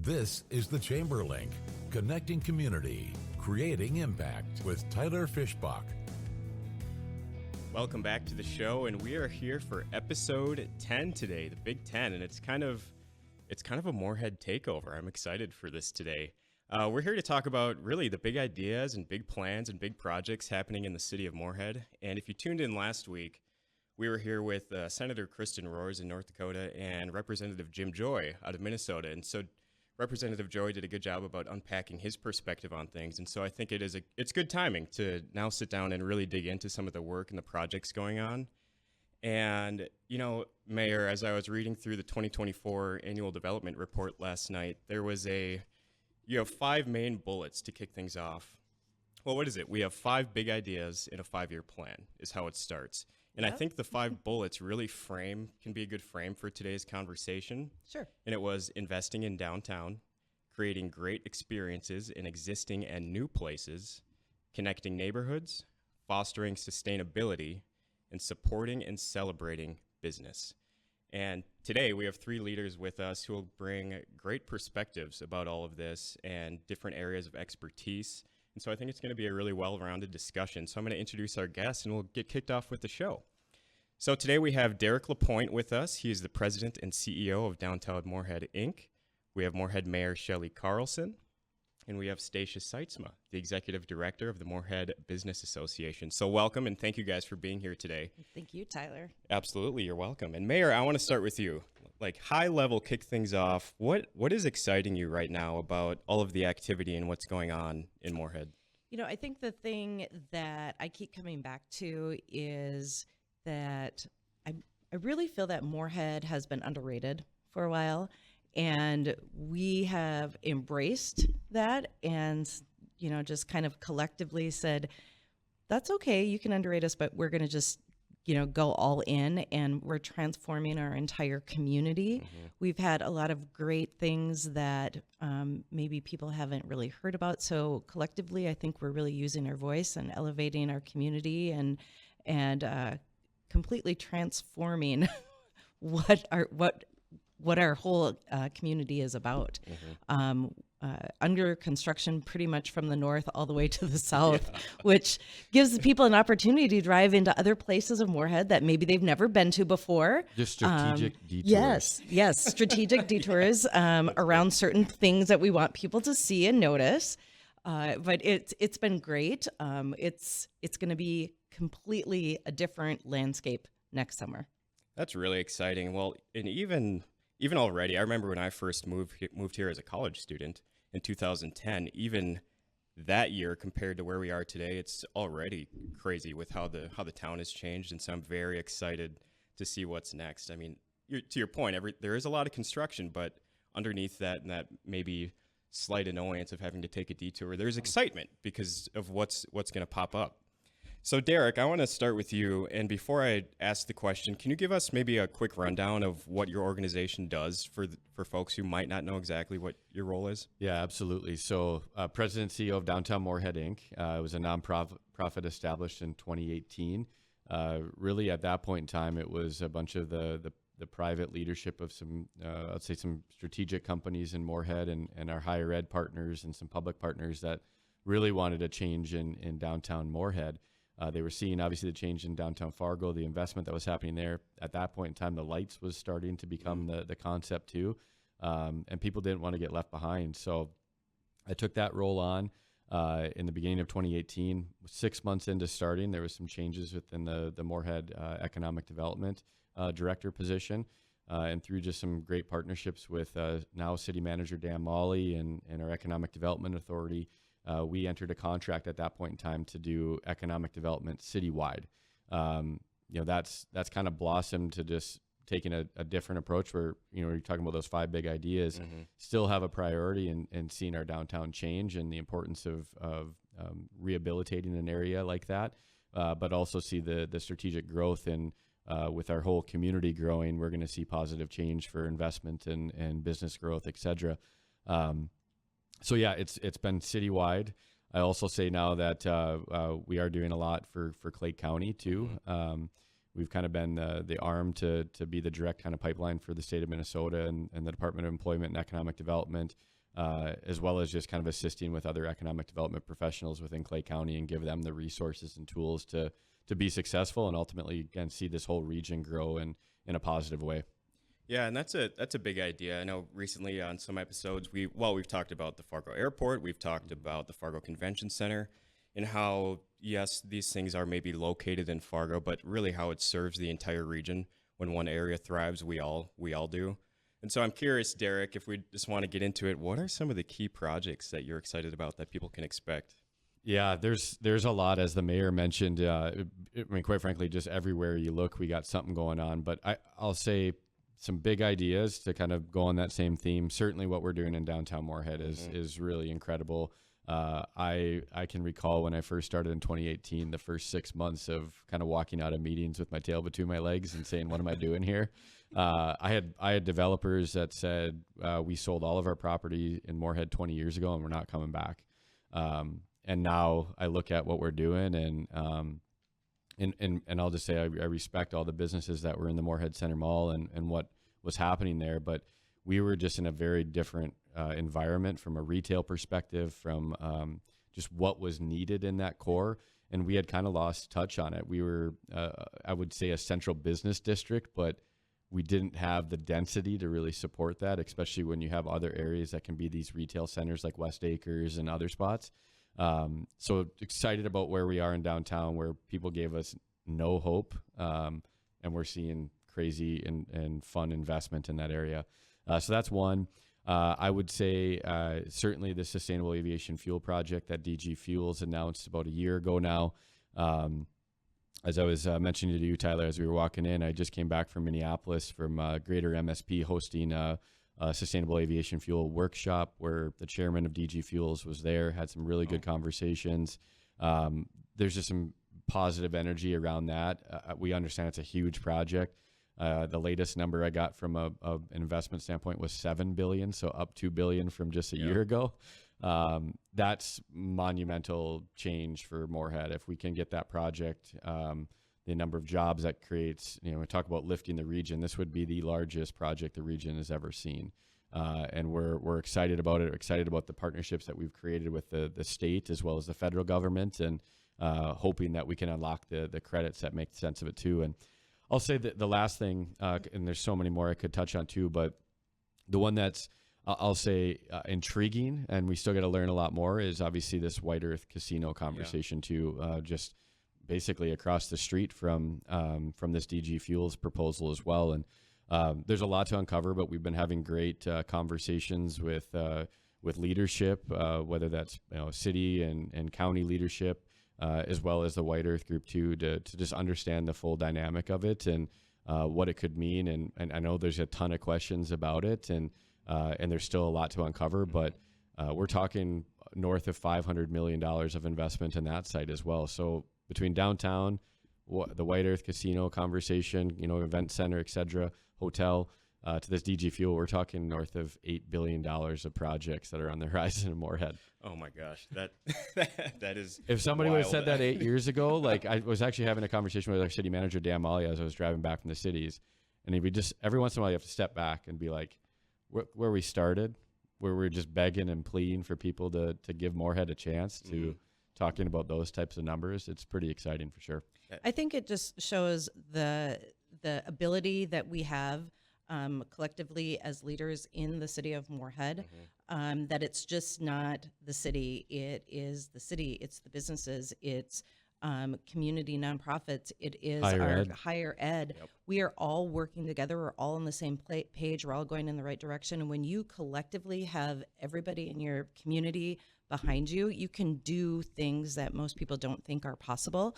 This is the Chamberlink, connecting community, creating impact with Tyler Fischbach. Welcome back to the show, and we are here for episode 10 today, the Big 10, and it's kind of a Moorhead takeover. I'm excited for this today. We're here to talk about really the big ideas and big plans and big projects happening in the city of Moorhead. And if you tuned in last week, we were here with Senator Kristen Roars in North Dakota and Representative Jim Joy out of Minnesota. And so Representative Joy did a good job about unpacking his perspective on things. And so I think it's good timing to now sit down and really dig into some of the work and the projects going on. And, you know, Mayor, as I was reading through the 2024 annual development report last night, you have 5 main bullets to kick things off. Well, what is it? We have 5 big ideas in a 5-year plan is how it starts. And Yep. I think the 5 bullets really can be a good frame for today's conversation. Sure. And it was investing in downtown, creating great experiences in existing and new places, connecting neighborhoods, fostering sustainability, and supporting and celebrating business. And today we have 3 leaders with us who will bring great perspectives about all of this and different areas of expertise. And so I think it's going to be a really well-rounded discussion. So I'm going to introduce our guests and we'll get kicked off with the show. So today we have Derek LaPointe with us. He is the president and CEO of Downtown Moorhead Inc. We have Moorhead Mayor Shelly Carlson. And we have Stacia Seitzma, the executive director of the Moorhead Business Association. So welcome, and thank you guys for being here today. Thank you, Tyler. Absolutely, you're welcome. And Mayor, I want to start with you. Like high level, kick things off. What is exciting you right now about all of the activity and what's going on in Moorhead? You know, I think the thing that I keep coming back to is that I really feel that Moorhead has been underrated for a while. And we have embraced that and, you know, just kind of collectively said, that's okay, you can underrate us, but we're going to just, you know, go all in, and we're transforming our entire community. Mm-hmm. We've had a lot of great things that maybe people haven't really heard about. So collectively, I think we're really using our voice and elevating our community and completely transforming what our whole community is about. Mm-hmm. Under construction pretty much from the north all the way to the south, which gives people an opportunity to drive into other places of Moorhead that maybe they've never been to before. Just strategic detours. Yes, strategic detours around certain things that we want people to see and notice. But it's been great. It's going to be completely a different landscape next summer. That's really exciting. Well, and even already, I remember when I first moved here as a college student in 2010, even that year compared to where we are today, it's already crazy with how the town has changed. And so I'm very excited to see what's next. I mean, to your point, there is a lot of construction, but underneath that and that maybe slight annoyance of having to take a detour, there's excitement because of what's going to pop up. So Derek, I want to start with you. And before I ask the question, can you give us maybe a quick rundown of what your organization does for folks who might not know exactly what your role is? Yeah, absolutely. So President and CEO of Downtown Moorhead Inc. It was a nonprofit established in 2018. Really at that point in time, it was a bunch of the private leadership of some, I'd say some strategic companies in Moorhead and our higher ed partners and some public partners that really wanted a change in downtown Moorhead. They were seeing, obviously, the change in downtown Fargo, the investment that was happening there. At that point in time, the lights was starting to become the concept too, and people didn't want to get left behind. So I took that role on in the beginning of 2018. 6 months into starting, there was some changes within the Moorhead Economic Development Director position, and through just some great partnerships with now City Manager Dan Molly and our Economic Development Authority, we entered a contract at that point in time to do economic development citywide. That's kind of blossomed to just taking a different approach where, you're talking about those 5 big ideas, still have a priority in seeing our downtown change and the importance of rehabilitating an area like that, but also see the strategic growth in with our whole community growing. We're going to see positive change for investment and business growth, et cetera. So yeah, it's been citywide. I also say now that we are doing a lot for Clay County too. we've kind of been the arm to be the direct kind of pipeline for the state of Minnesota and the Department of Employment and Economic Development, as well as just kind of assisting with other economic development professionals within Clay County and give them the resources and tools to be successful and ultimately, again, see this whole region grow in a positive way. Yeah, and that's a big idea. I know recently on some episodes we've talked about the Fargo Airport, we've talked about the Fargo Convention Center, and how yes, these things are maybe located in Fargo, but really how it serves the entire region. When one area thrives, we all do. And so I'm curious, Derek, if we just want to get into it, what are some of the key projects that you're excited about that people can expect? Yeah, there's a lot, as the mayor mentioned. I mean, quite frankly, just everywhere you look, we got something going on. But I'll say some big ideas to kind of go on that same theme. Certainly what we're doing in downtown Moorhead is really incredible. I can recall when I first started in 2018, the first 6 months of kind of walking out of meetings with my tail between my legs and saying, what am I doing here? I had developers that said, we sold all of our property in Moorhead 20 years ago and we're not coming back. And now I look at what we're doing and I'll just say I respect all the businesses that were in the Moorhead Center Mall and what was happening there, but we were just in a very different environment from a retail perspective, from just what was needed in that core, and we had kind of lost touch on it. We were, I would say, a central business district, but we didn't have the density to really support that, especially when you have other areas that can be these retail centers like West Acres and other spots. So excited about where we are in downtown, where people gave us no hope, and we're seeing crazy and fun investment in that area. So that's one. I would say certainly the Sustainable Aviation Fuel Project that DG Fuels announced about a year ago now. As I was mentioning to you, Tyler, as we were walking in, I just came back from Minneapolis from Greater MSP hosting a Sustainable Aviation Fuel workshop where the chairman of DG Fuels was there, had some really good conversations. There's just some positive energy around that. We understand it's a huge project. The latest number I got from an investment standpoint was $7 billion, so up $2 billion from just a year ago. That's monumental change for Moorhead. If we can get that project, the number of jobs that creates, we talk about lifting the region. This would be the largest project the region has ever seen. And we're excited about it, excited about the partnerships that we've created with the state as well as the federal government, and hoping that we can unlock the credits that make sense of it too. And I'll say that the last thing, and there's so many more I could touch on too, but the one that's, I'll say, intriguing, and we still got to learn a lot more, is obviously this White Earth Casino conversation too, just basically across the street from this DG Fuels proposal as well. And there's a lot to uncover, but we've been having great conversations with leadership, whether that's city and county leadership, as well as the White Earth group too, to just understand the full dynamic of it and what it could mean. And I know there's a ton of questions about it, and there's still a lot to uncover, but we're talking north of $500 million of investment in that site as well. So between downtown, the White Earth Casino conversation, event center, et cetera, hotel, to this DG Fuel, we're talking north of $8 billion of projects that are on the horizon in Moorhead. Oh my gosh, that is. If somebody wild. would have said that 8 years ago, like I was actually having a conversation with our city manager, Dan Molly, as I was driving back from the cities, and we just, every once in a while you have to step back and be like, where we started, where we're just begging and pleading for people to give Moorhead a chance to talking about those types of numbers. It's pretty exciting for sure. I think it just shows the ability that we have collectively as leaders in the city of Moorhead, that it's just not the city. It is the city. It's the businesses. It's community nonprofits. It is higher ed. Yep. We are all working together. We're all on the same page. We're all going in the right direction. And when you collectively have everybody in your community behind you, you can do things that most people don't think are possible.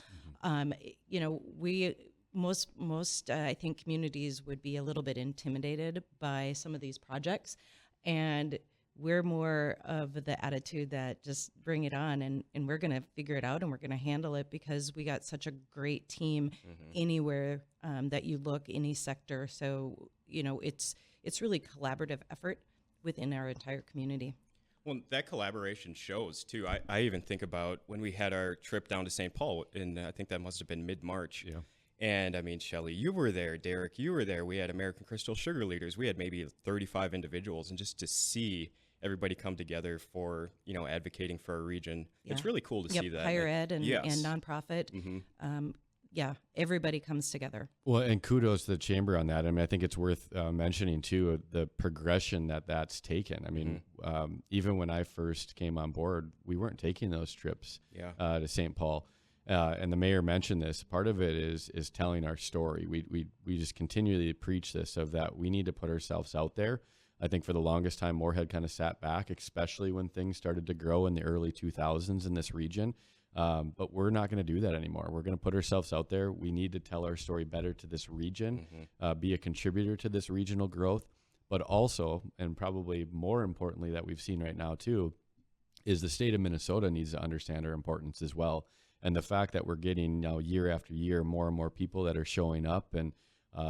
Most I think communities would be a little bit intimidated by some of these projects, and we're more of the attitude that just bring it on, and we're going to figure it out, and we're going to handle it, because we got such a great team anywhere that you look, any sector. So it's really collaborative effort within our entire community. Well, that collaboration shows too. I even think about when we had our trip down to St. Paul, and I think that must have been mid-March. Yeah. And I mean, Shelly, you were there. Derek, you were there. We had American Crystal Sugar leaders. We had maybe 35 individuals. And just to see everybody come together for, advocating for our region, it's really cool to see that. Higher ed and Yes. nonprofit. Everybody comes together. Well, and kudos to the chamber on that. I mean, I think it's worth mentioning too the progression that's taken. I mean, even when I first came on board, we weren't taking those trips to St. Paul. And the mayor mentioned this. Part of it is telling our story. We just continually preach this of that we need to put ourselves out there. I think for the longest time, Moorhead kind of sat back, especially when things started to grow in the early 2000s in this region. But we're not going to do that anymore. We're going to put ourselves out there. We need to tell our story better to this region, be a contributor to this regional growth, but also, and probably more importantly that we've seen right now too, is the state of Minnesota needs to understand our importance as well. And the fact that we're getting now year after year more and more people that are showing up, and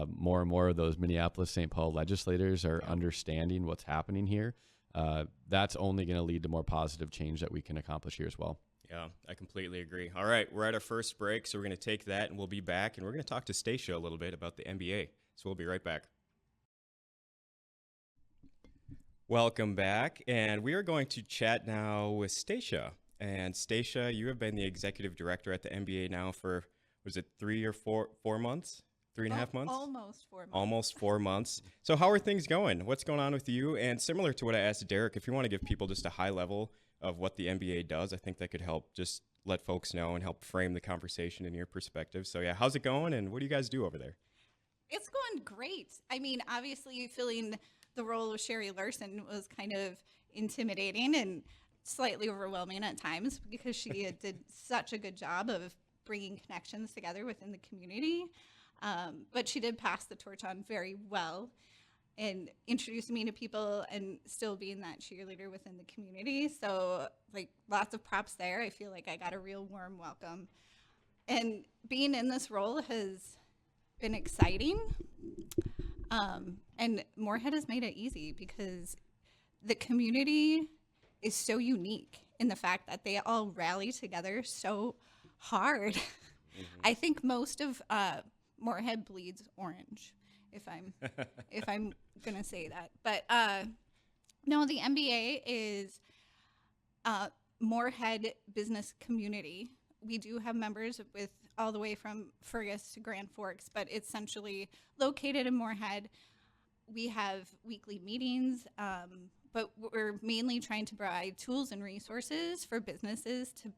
more of those Minneapolis, St. Paul legislators are understanding what's happening here. That's only going to lead to more positive change that we can accomplish here as well. Yeah, I completely agree. All right, we're at our first break, so we're going to take that and we'll be back, and we're going to talk to Stacia a little bit about the MBA. So we'll be right back. Welcome back, and we are going to chat now with Stacia. And Stacia, you have been the executive director at the MBA now for, was it 3 or 4 months? 3.5 months? Almost 4 months. Almost 4 months. So how are things going? What's going on with you? And similar to what I asked Derek, if you want to give people just a high level of what the MBA does, I think that could help just let folks know and help frame the conversation in your perspective. So yeah, how's it going, and what do you guys do over there? It's going great. I mean, obviously filling the role of Sherry Larson was kind of intimidating and slightly overwhelming at times because she did such a good job of bringing connections together within the community. But she did pass the torch on very well and introduced me to people and still being that cheerleader within the community. So like lots of props there. I feel like I got a real warm welcome. And being in this role has been exciting. And Moorhead has made it easy because the community is so unique in the fact that they all rally together so hard. I think most of Moorhead bleeds orange, if I'm gonna say that. But no, the MBA is Moorhead Business Community. We do have members with all the way from Fergus to Grand Forks, but it's essentially located in Moorhead. We have weekly meetings, but we're mainly trying to provide tools and resources for businesses to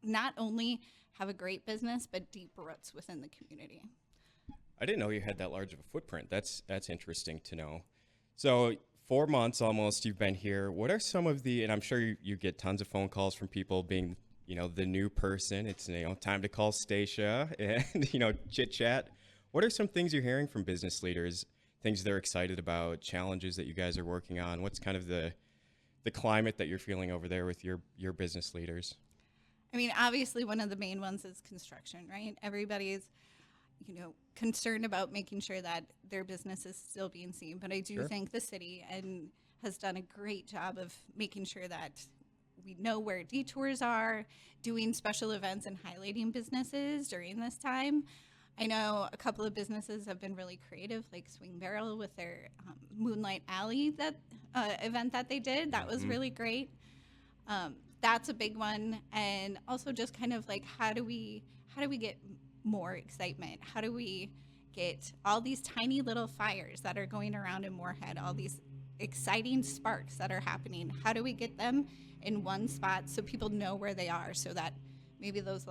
not only have a great business, but deep roots within the community. I didn't know you had that large of a footprint. That's interesting to know. So 4 months almost you've been here. What are some of the, and I'm sure you get tons of phone calls from people being, the new person. It's, time to call Stacia and, chit chat. What are some things you're hearing from business leaders, things they're excited about, challenges that you guys are working on? What's kind of the climate that you're feeling over there with your business leaders? I mean, obviously one of the main ones is construction, right? Everybody's, concerned about making sure that their business is still being seen. But I do think the city has done a great job of making sure that we know where detours are, doing special events and highlighting businesses during this time. I know a couple of businesses have been really creative, like Swing Barrel with their Moonlight Alley event that they did. That was really great. That's a big one. And also just kind of like how do we get more excitement? How do we get all these tiny little fires that are going around in Moorhead, all these exciting sparks that are happening? How do we get them in one spot so people know where they are, so that maybe those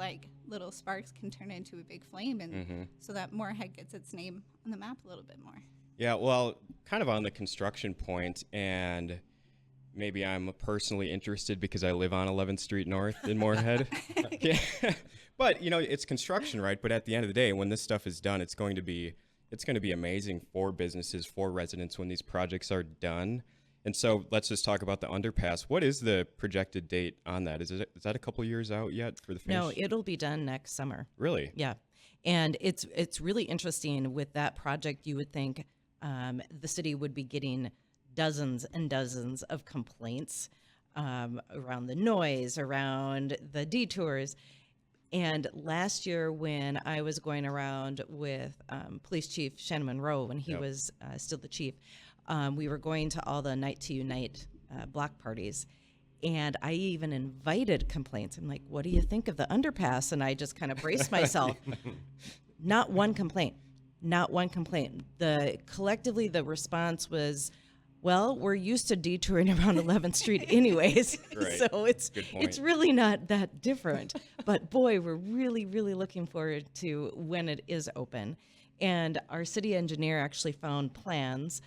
little sparks can turn into a big flame, and so that Moorhead gets its name on the map a little bit more? Yeah, well, kind of on the construction point, and maybe I'm personally interested because I live on 11th Street North in Moorhead. Yeah. But, it's construction, right? But at the end of the day, when this stuff is done, it's going to be amazing for businesses, for residents when these projects are done. And so let's just talk about the underpass. What is the projected date on that? Is that a couple years out yet for the finish? No, it'll be done next summer. Really? Yeah. And it's really interesting with that project. You would think the city would be getting dozens and dozens of complaints around the noise, around the detours. And last year, when I was going around with Police Chief Shannon Monroe, when he was still the chief, we were going to all the Night to Unite block parties. And I even invited complaints. I'm like, what do you think of the underpass? And I just kind of braced myself. Not one complaint. Not one complaint. Collectively, the response was, well, we're used to detouring around 11th Street anyways, Right. so it's really not that different. But boy, we're really, really looking forward to when it is open. And our city engineer actually found plans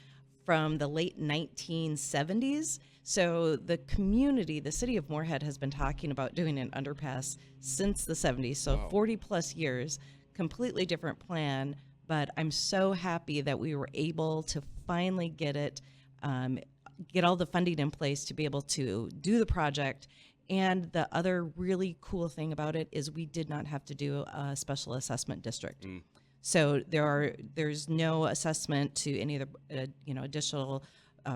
from the late 1970s. So the community, the city of Moorhead, has been talking about doing an underpass since the 70s, so 40 plus years, completely different plan. But I'm so happy that we were able to finally get it, get all the funding in place to be able to do the project. And the other really cool thing about it is we did not have to do a special assessment district. So there's no assessment to any of the additional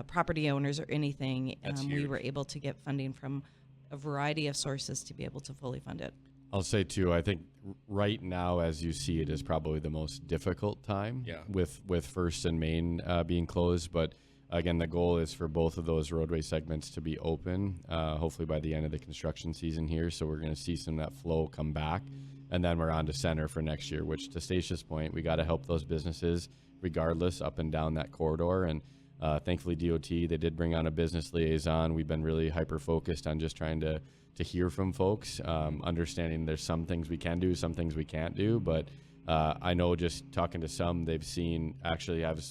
property owners or anything. We were able to get funding from a variety of sources to be able to fully fund it. I'll say too, I think right now, as you see it, is probably the most difficult time with First and Main being closed. But again, the goal is for both of those roadway segments to be open, hopefully by the end of the construction season here. So we're going to see some of that flow come back. And then we're on to center for next year, which, to Stacia's point, we got to help those businesses regardless up and down that corridor. And thankfully, DOT, they did bring on a business liaison. We've been really hyper-focused on just trying to hear from folks, understanding there's some things we can do, some things we can't do. But I know just talking to some, they've seen actually have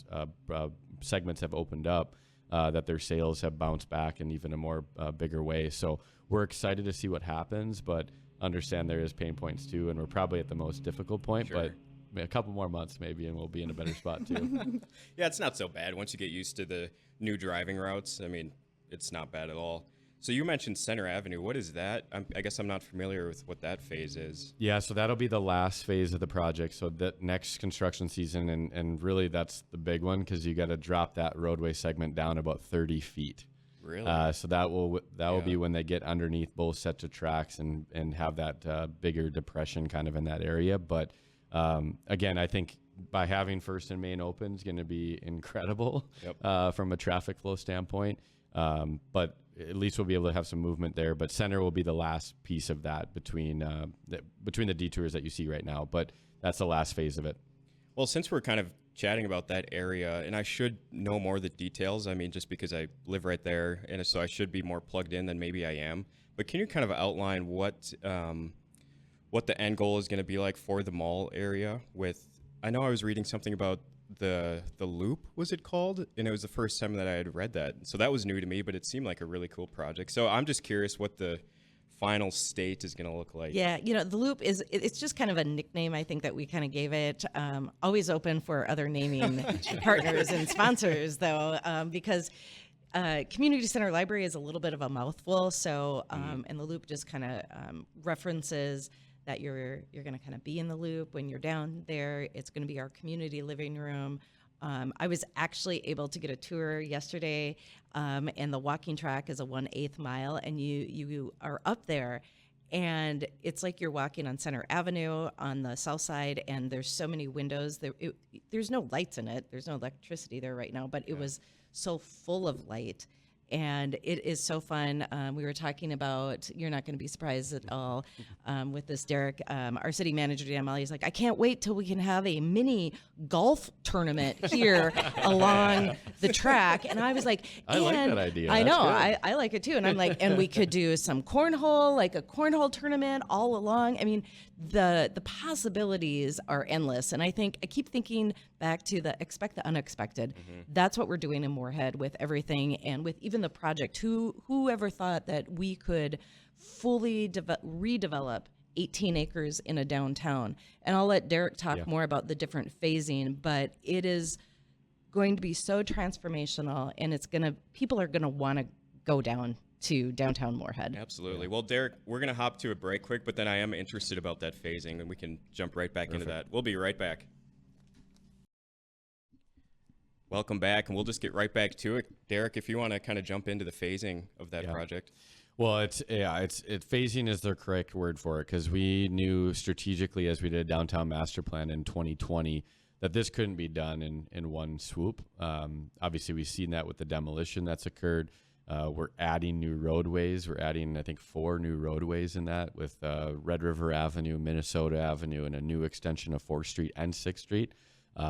segments have opened up that their sales have bounced back in even a more bigger way. So we're excited to see what happens, but understand there is pain points too, and we're probably at the most difficult point. But a couple more months maybe, and we'll be in a better spot too. Yeah, it's not so bad once you get used to the new driving routes. I mean, it's not bad at all. So you mentioned Center Avenue. What is that? I guess I'm not familiar with what that phase is. Yeah, so that'll be the last phase of the project. So that next construction season, and really that's the big one, because you got to drop that roadway segment down about 30 feet. Really? So that will be when they get underneath both sets of tracks and have that bigger depression kind of in that area. But again, I think by having First and Main open is going to be incredible from a traffic flow standpoint. But at least we'll be able to have some movement there. But Center will be the last piece of that between the detours that you see right now. But that's the last phase of it. Well, since we're kind of chatting about that area, and I should know more of the details, I mean, just because I live right there, and so I should be more plugged in than maybe I am. But can you kind of outline what the end goal is going to be like for the mall area? I know I was reading something about the loop, was it called? And it was the first time that I had read that. So that was new to me, but it seemed like a really cool project. So I'm just curious what the final state is going to look like. Yeah, the loop it's just kind of a nickname, I think, that we kind of gave it. Always open for other naming partners and sponsors, though, because community center library is a little bit of a mouthful. So and the loop just kind of references that you're going to kind of be in the loop when you're down there. It's going to be our community living room. I was actually able to get a tour yesterday, and the walking track is a 1/8 mile, and you are up there, and it's like you're walking on Center Avenue on the south side, and there's so many windows. There's no lights in it. There's no electricity there right now, but it was so full of light. And it is so fun. We were talking about, you're not going to be surprised at all with this, Derek. Our city manager, Dan Molly, is like, I can't wait till we can have a mini golf tournament here along the track. And I was like, I like that idea. I know, That's I like it too. And I'm like, and we could do some cornhole, like a cornhole tournament all along. I mean, the possibilities are endless. And I keep thinking back to expect the unexpected. That's what we're doing in Moorhead with everything, and with even the project. Whoever thought that we could fully redevelop 18 acres in a downtown? And I'll let Derek talk more about the different phasing, but it is going to be so transformational, and people are gonna want to go down to downtown Moorhead. Absolutely. Well, Derek, we're going to hop to a break quick, but then I am interested about that phasing, and we can jump right back into that. We'll be right back. Welcome back, and we'll just get right back to it. Derek, if you want to kind of jump into the phasing of that project. Well, it's phasing is the correct word for it, because we knew strategically as we did a downtown master plan in 2020 that this couldn't be done in one swoop. Obviously, we've seen that with the demolition that's occurred. We're adding new roadways. We're adding, I think, 4 new roadways in that with Red River Avenue, Minnesota Avenue, and a new extension of 4th Street and 6th Street.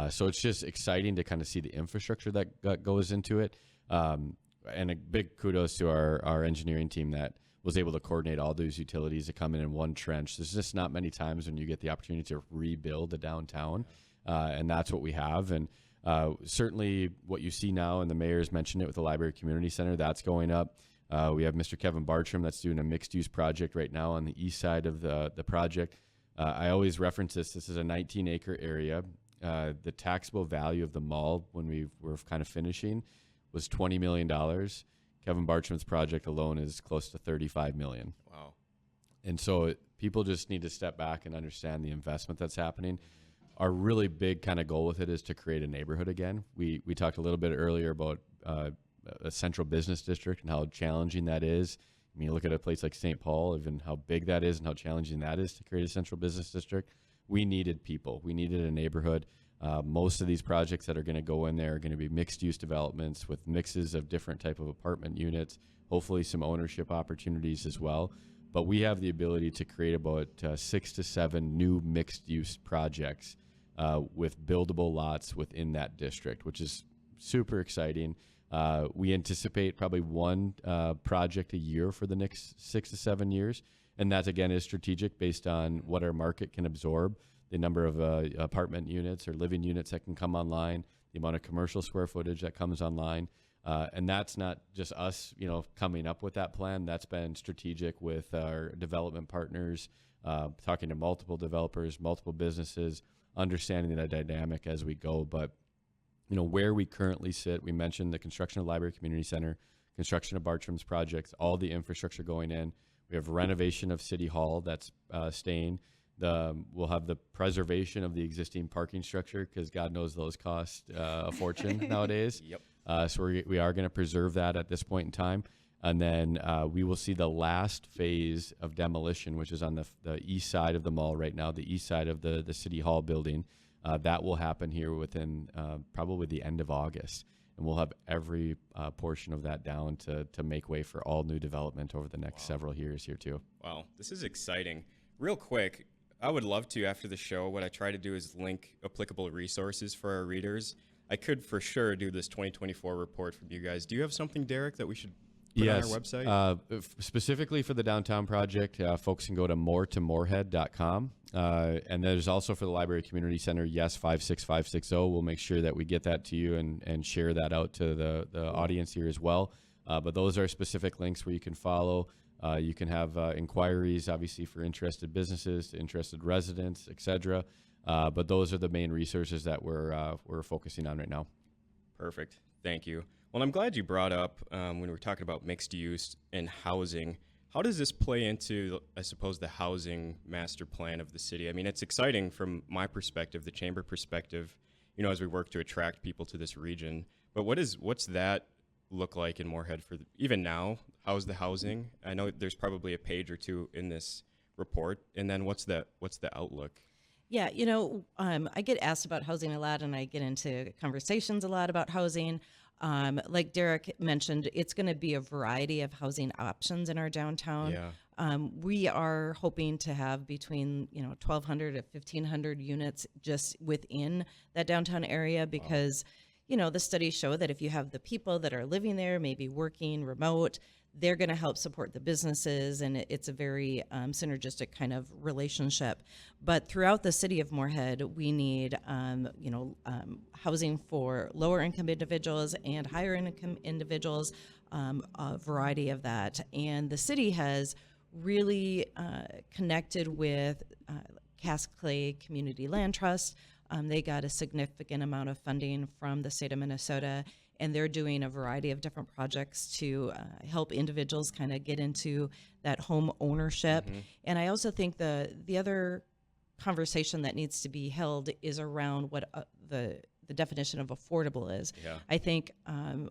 So it's just exciting to kind of see the infrastructure that goes into it. And a big kudos to our engineering team that was able to coordinate all those utilities to come in one trench. There's just not many times when you get the opportunity to rebuild a downtown, and that's what we have. And certainly what you see now, and the mayor's mentioned it with the Library Community Center, that's going up. We have Mr. Kevin Bartram that's doing a mixed-use project right now on the east side of the project. I always reference this. This is a 19-acre area. The taxable value of the mall when we were kind of finishing was $20 million. Kevin Bartram's project alone is close to $35 million. Wow. And so people just need to step back and understand the investment that's happening. Our really big kind of goal with it is to create a neighborhood again. We talked a little bit earlier about a central business district and how challenging that is. I mean, you look at a place like St. Paul, even how big that is and how challenging that is to create a central business district. We needed people. We needed a neighborhood. Most of these projects that are going to go in there are going to be mixed-use developments with mixes of different type of apartment units, hopefully some ownership opportunities as well. But we have the ability to create about 6 to 7 new mixed-use projects with buildable lots within that district, which is super exciting. We anticipate probably one project a year for the next 6 to 7 years. And that, again, is strategic based on what our market can absorb, the number of apartment units or living units that can come online, the amount of commercial square footage that comes online. And that's not just us, coming up with that plan. That's been strategic with our development partners, talking to multiple developers, multiple businesses, understanding the dynamic as we go. But, where we currently sit, we mentioned the construction of Library Community Center, construction of Bartram's projects, all the infrastructure going in. We have renovation of City Hall that's staying. We'll have the preservation of the existing parking structure because God knows those cost a fortune nowadays. Yep. So we are going to preserve that at this point in time. And then we will see the last phase of demolition, which is on the east side of the mall right now, the east side of the City Hall building. That will happen here within probably the end of August. And we'll have every portion of that down to make way for all new development over the next several years here too. Wow, this is exciting. Real quick, I would love to, after the show, what I try to do is link applicable resources for our readers. I could for sure do this 2024 report from you guys. Do you have something, Derek, that we should put on our website? Specifically for the downtown project, folks can go to morehead.com. And there's also for the Library Community Center, 56560. We'll make sure that we get that to you and share that out to the audience here as well. But those are specific links where you can follow. You can have inquiries, obviously, for interested businesses, interested residents, etc. But those are the main resources that we're focusing on right now. Perfect. Thank you. Well, I'm glad you brought up when we were talking about mixed use and housing. How does this play into, I suppose, the housing master plan of the city? I mean, it's exciting from my perspective, the chamber perspective, as we work to attract people to this region. But what's that look like in Moorhead even now? How's the housing? I know there's probably a page or two in this report. And then what's the outlook? Yeah, I get asked about housing a lot, and I get into conversations a lot about housing. Like Derek mentioned, it's going to be a variety of housing options in our downtown. Yeah. We are hoping to have between 1,200 to 1,500 units just within that downtown area because, the studies show that if you have the people that are living there, maybe working remote, they're going to help support the businesses, and it's a very synergistic kind of relationship. But throughout the city of Moorhead, we need, housing for lower income individuals and higher income individuals, a variety of that. And the city has really connected with Cass Clay Community Land Trust. They got a significant amount of funding from the state of Minnesota, and they're doing a variety of different projects to help individuals kind of get into that home ownership. Mm-hmm. And I also think the other conversation that needs to be held is around what the definition of affordable is. Yeah. I think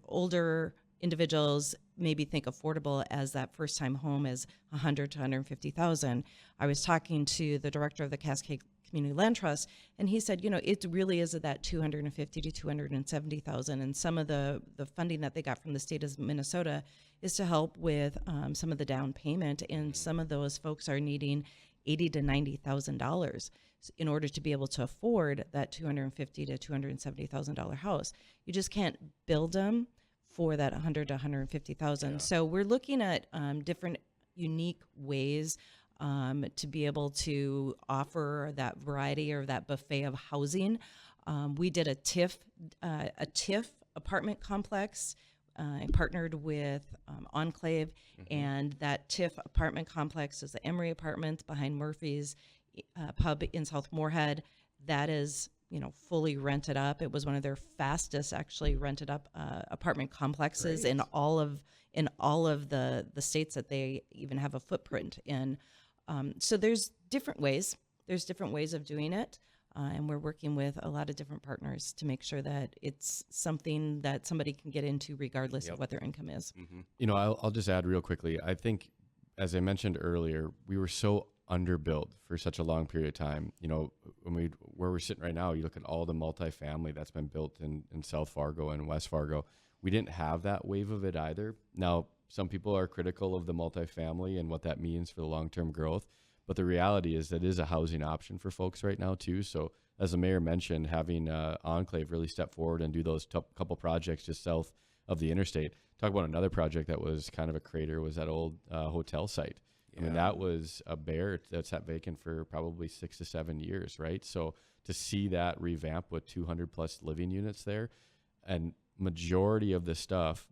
older individuals maybe think affordable as that first time home is 100 to 150,000. I was talking to the director of the Cascade Community Land Trust, and he said, it really is at that 250 to 270,000. And some of the funding that they got from the state of Minnesota is to help with some of the down payment, and some of those folks are needing $80,000 to $90,000 in order to be able to afford that $250,000 to $270,000 house. You just can't build them for that 100 to 150,000. So we're looking at different unique ways to be able to offer that variety or that buffet of housing. We did a TIF apartment complex. I partnered with Enclave, and that TIF apartment complex is the Emery Apartments behind Murphy's pub in South Moorhead. That is, fully rented up. It was one of their fastest actually rented up apartment complexes in all of the states that they even have a footprint in. So there's different ways. There's different ways of doing it. And we're working with a lot of different partners to make sure that it's something that somebody can get into regardless of what their income is. I'll just add real quickly. I think, as I mentioned earlier, we were so underbuilt for such a long period of time. Where we're sitting right now, you look at all the multifamily that's been built in South Fargo and West Fargo. We didn't have that wave of it either. Now, some people are critical of the multifamily and what that means for the long-term growth. But the reality is that is a housing option for folks right now too. So as the mayor mentioned, having Enclave really step forward and do those couple projects just south of the interstate. Talk about another project that was kind of a crater was that old hotel site. I mean, that was a bear that sat vacant for probably 6 to 7 years, right? So to see that revamp with 200 plus living units there, and majority of the stuff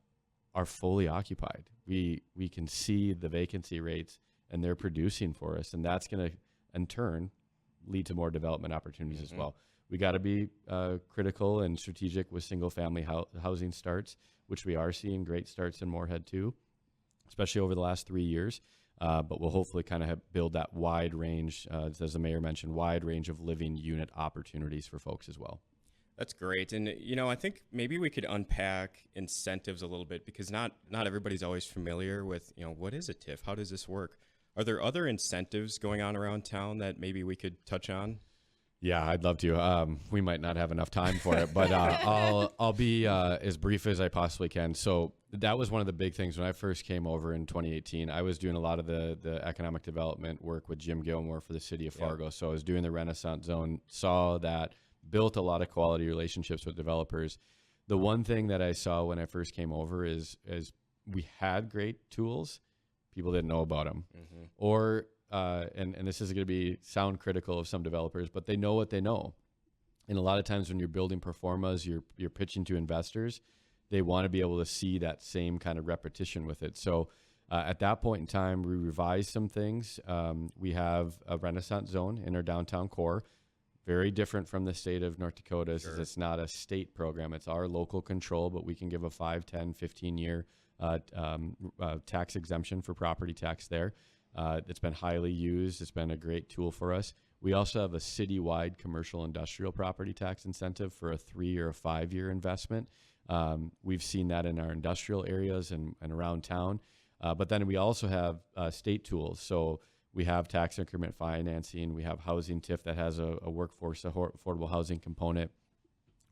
are fully occupied. We can see the vacancy rates, and they're producing for us, and that's going to, in turn, lead to more development opportunities as well. We got to be critical and strategic with single-family housing starts, which we are seeing great starts in Moorhead too, especially over the last 3 years. But we'll hopefully kind of build that wide range, as the mayor mentioned, wide range of living unit opportunities for folks as well. That's great. And, I think maybe we could unpack incentives a little bit, because not everybody's always familiar with, what is a TIF? How does this work? Are there other incentives going on around town that maybe we could touch on? Yeah, I'd love to. We might not have enough time for it, but I'll be as brief as I possibly can. So that was one of the big things when I first came over in 2018. I was doing a lot of the economic development work with Jim Gilmore for the city of Fargo. So I was doing the Renaissance Zone, saw that, built a lot of quality relationships with developers. The one thing that I saw when I first came over is we had great tools. People didn't know about them. Or, and this is going to sound critical of some developers, but they know what they know. And a lot of times when you're building performas, you're pitching to investors, they want to be able to see that same kind of repetition with it. So at that point in time, we revised some things. We have a Renaissance Zone in our downtown core, very different from the state of North Dakota. Sure. It's not a state program. It's our local control, but we can give a 5, 10, 15-year tax exemption for property tax there. It's been highly used. It's been a great tool for us. We also have a citywide commercial industrial property tax incentive for a 3 or a 5 year investment. We've seen that in our industrial areas and around town. But then we also have state tools. So we have tax increment financing. We have housing TIF that has a workforce affordable housing component.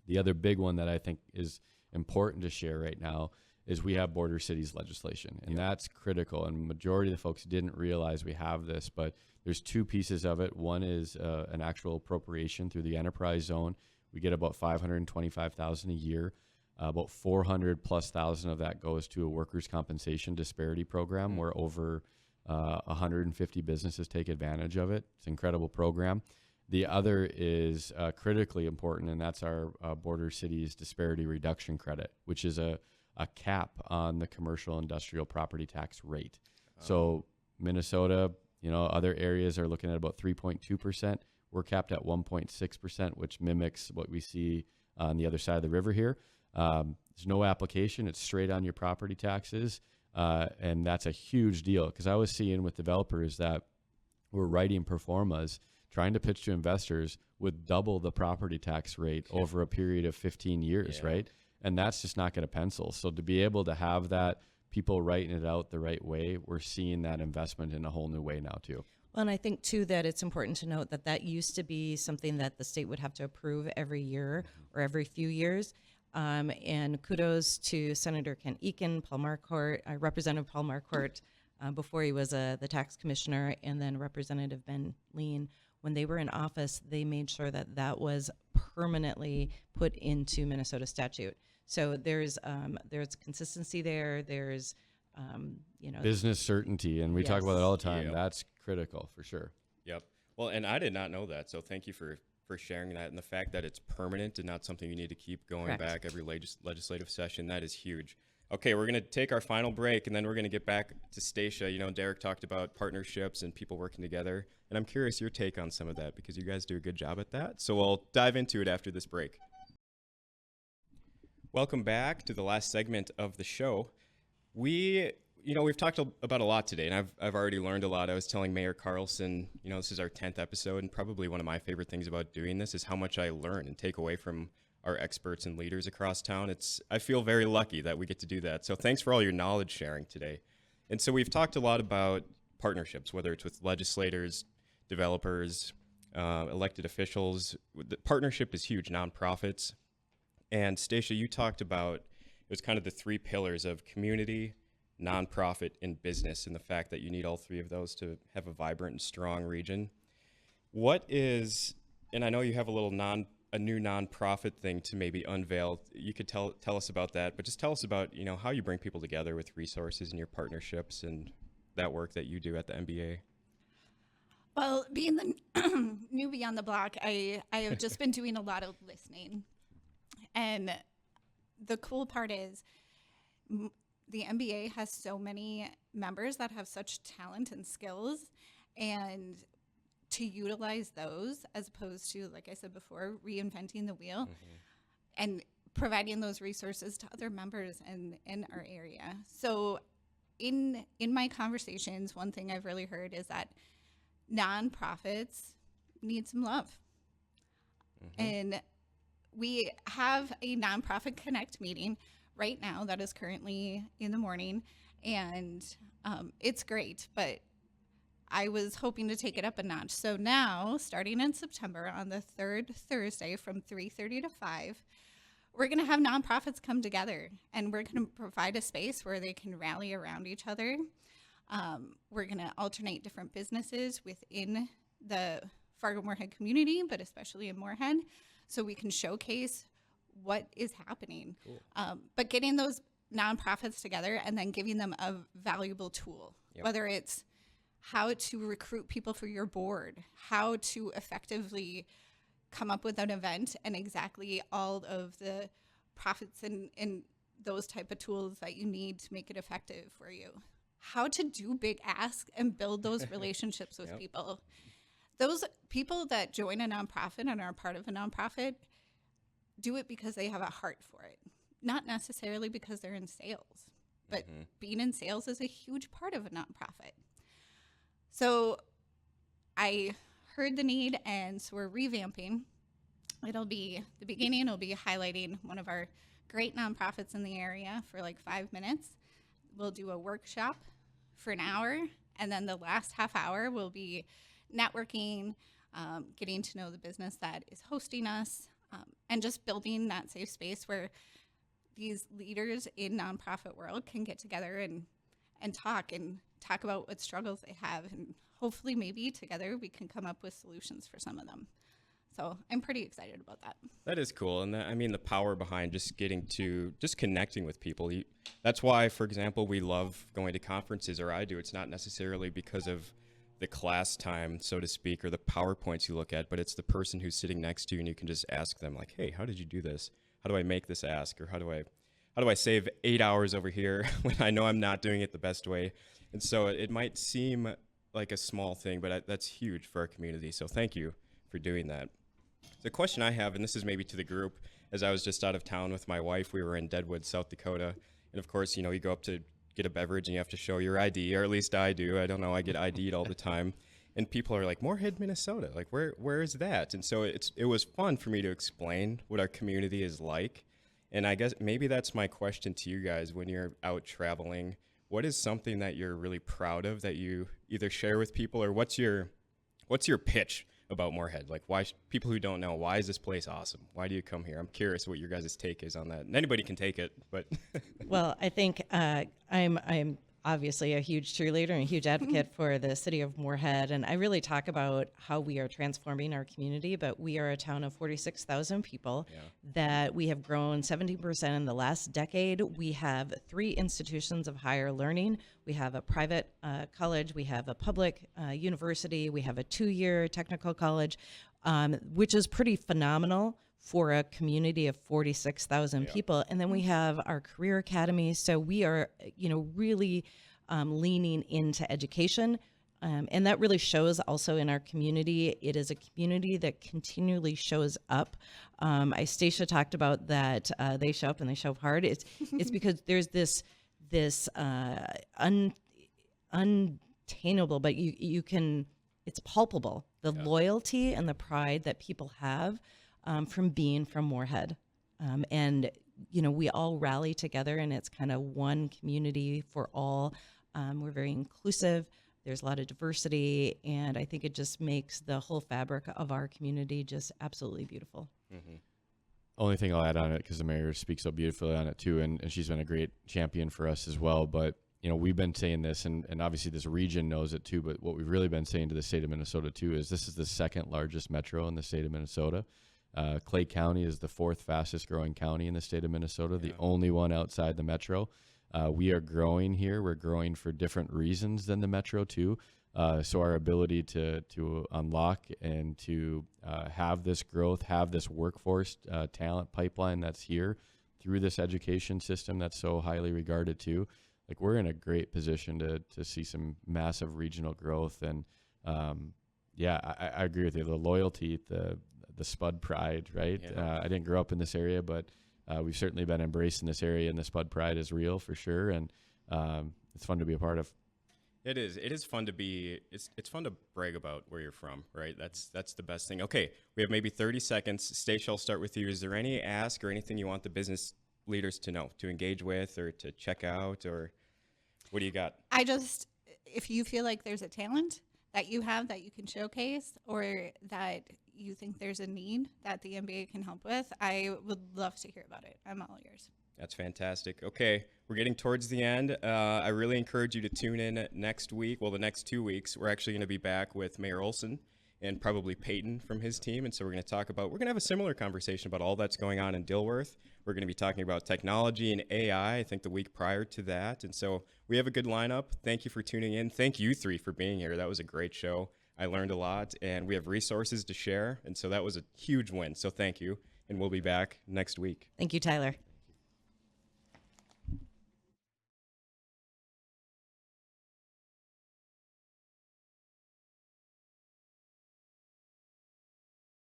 The other big one that I think is important to share right now is we have border cities legislation, and that's critical. And majority of the folks didn't realize we have this, but there's two pieces of it. One is an actual appropriation through the enterprise zone. We get about $525,000 a year. About 400,000+ of that goes to a workers' compensation disparity program where over 150 businesses take advantage of it. It's an incredible program. The other is critically important, and that's our border cities disparity reduction credit, which is a cap on the commercial industrial property tax rate. So Minnesota, other areas are looking at about 3.2%. We're capped at 1.6%, which mimics what we see on the other side of the river here. There's no application. It's straight on your property taxes. And that's a huge deal, because I was seeing with developers that were writing performas, trying to pitch to investors with double the property tax rate over a period of 15 years, right? And that's just not going to pencil. So to be able to have that people writing it out the right way, we're seeing that investment in a whole new way now too. Well, and I think too that it's important to note that that used to be something that the state would have to approve every year or every few years. And kudos to Senator Kent Eakin, Paul Marquardt, Representative Paul Marquardt, before he was the tax commissioner, and then Representative Ben Lean. When they were in office, they made sure that that was permanently put into Minnesota statute. So there's consistency there. There's business certainty, and we talk about it all the time. Yep. That's critical for sure. Yep. Well, and I did not know that, so thank you for sharing that, and the fact that it's permanent and not something you need to keep going Correct. back every legislative session. That is huge. Okay, we're going to take our final break, and then we're going to get back to Stacia. Derek talked about partnerships and people working together, and I'm curious your take on some of that because you guys do a good job at that. So we'll dive into it after this break. Welcome back to the last segment of the show. We've talked about a lot today, and I've already learned a lot. I was telling Mayor Carlson, this is our 10th episode, and probably one of my favorite things about doing this is how much I learn and take away from our experts and leaders across town. I feel very lucky that we get to do that. So thanks for all your knowledge sharing today. And so we've talked a lot about partnerships, whether it's with legislators, developers, elected officials. The partnership is huge, nonprofits. And Stacia, you talked about, it was kind of the three pillars of community, nonprofit, and business, and the fact that you need all three of those to have a vibrant and strong region. What is, and I know you have a new nonprofit thing to maybe unveil. You could tell us about that, but just tell us about, how you bring people together with resources and your partnerships and that work that you do at the MBA. Well, being the newbie on the block, I have just been doing a lot of listening. And the cool part is the MBA has so many members that have such talent and skills, and to utilize those as opposed to, like I said before, reinventing the wheel and providing those resources to other members in our area. So in my conversations, one thing I've really heard is that nonprofits need some love. And we have a Nonprofit Connect meeting right now that is currently in the morning, and it's great, but I was hoping to take it up a notch. So now, starting in September, on the third Thursday from 3:30 to 5, we're going to have nonprofits come together, and we're going to provide a space where they can rally around each other. We're going to alternate different businesses within the Fargo-Moorhead community, but especially in Moorhead, so we can showcase what is happening. Cool. But getting those nonprofits together and then giving them a valuable tool, whether it's how to recruit people for your board, how to effectively come up with an event, and exactly all of the profits and those type of tools that you need to make it effective for you. How to do big asks and build those relationships with people. Those people that join a nonprofit and are part of a nonprofit do it because they have a heart for it, not necessarily because they're in sales, but being in sales is a huge part of a nonprofit. So I heard the need, and so we're revamping. It'll be, the beginning will be highlighting one of our great nonprofits in the area for like 5 minutes. We'll do a workshop for an hour, and then the last half hour will be networking, getting to know the business that is hosting us, and just building that safe space where these leaders in nonprofit world can get together and talk about what struggles they have, and hopefully maybe together we can come up with solutions for some of them. So I'm pretty excited about that. That is cool. And the power behind just connecting with people. That's why, for example, we love going to conferences, or I do. It's not necessarily because of the class time, so to speak, or the PowerPoints you look at, but it's the person who's sitting next to you, and you can just ask them like, hey, how did you do this? How do I make this ask? Or how do I save 8 hours over here when I know I'm not doing it the best way? And so it might seem like a small thing, but that's huge for our community. So thank you for doing that. The question I have, and this is maybe to the group, as I was just out of town with my wife, we were in Deadwood, South Dakota. And of course, you go up to get a beverage and you have to show your ID, or at least I do. I don't know, I get ID'd all the time. And people are like, Moorhead, Minnesota, like where is that? And so it was fun for me to explain what our community is like. And I guess maybe that's my question to you guys when you're out traveling. What is something that you're really proud of that you either share with people, or what's your pitch about Moorhead? Like, why people who don't know, why is this place awesome? Why do you come here? I'm curious what your guys' take is on that. And anybody can take it, but Well, I think I'm obviously a huge cheerleader and a huge advocate for the city of Moorhead, and I really talk about how we are transforming our community. But we are a town of 46,000 people that we have grown 70% in the last decade. We have 3 institutions of higher learning. We have a private college, we have a public university, we have a 2-year technical college, which is pretty phenomenal for a community of 46,000 people. And then we have our career academy. So we are, really leaning into education. And that really shows also in our community. It is a community that continually shows up. Stacia talked about that they show up and they show up hard. It's because there's this untainable, but you can, it's palpable, the loyalty and the pride that people have from being from Moorhead. And, we all rally together, and it's kind of one community for all. We're very inclusive. There's a lot of diversity, and I think it just makes the whole fabric of our community just absolutely beautiful. Mm-hmm. Only thing I'll add on it, because the mayor speaks so beautifully on it too, and she's been a great champion for us as well. But we've been saying this, and obviously this region knows it too, but what we've really been saying to the state of Minnesota too is this is the 2nd largest metro in the state of Minnesota. Clay County is the 4th fastest growing county in the state of Minnesota, the only one outside the metro. We are growing here. We're growing for different reasons than the metro too. So our ability to unlock and to have this growth, have this workforce talent pipeline that's here through this education system that's so highly regarded too. Like, we're in a great position to see some massive regional growth. And I agree with you. The loyalty, the Spud pride, right? I didn't grow up in this area, but we've certainly been embraced in this area, and the Spud pride is real for sure. And it's fun to be a part of. It is. It is fun to be. It's fun to brag about where you're from, right? That's the best thing. Okay, we have maybe 30 seconds. Stacia, I'll start with you. Is there any ask or anything you want the business leaders to know, to engage with, or to check out, or what do you got? If you feel like there's a talent that you have that you can showcase, or that you think there's a need that the MBA can help with, I would love to hear about it. I'm all ears. That's fantastic. Okay, we're getting towards the end. I really encourage you to tune in next week. Well, the next 2 weeks, we're actually going to be back with Mayor Olson and probably Peyton from his team. And so we're going to have a similar conversation about all that's going on in Dilworth. We're going to be talking about technology and AI, I think the week prior to that. And so we have a good lineup. Thank you for tuning in. Thank you 3 for being here. That was a great show. I learned a lot, and we have resources to share. And so that was a huge win. So thank you. And we'll be back next week. Thank you, Tyler.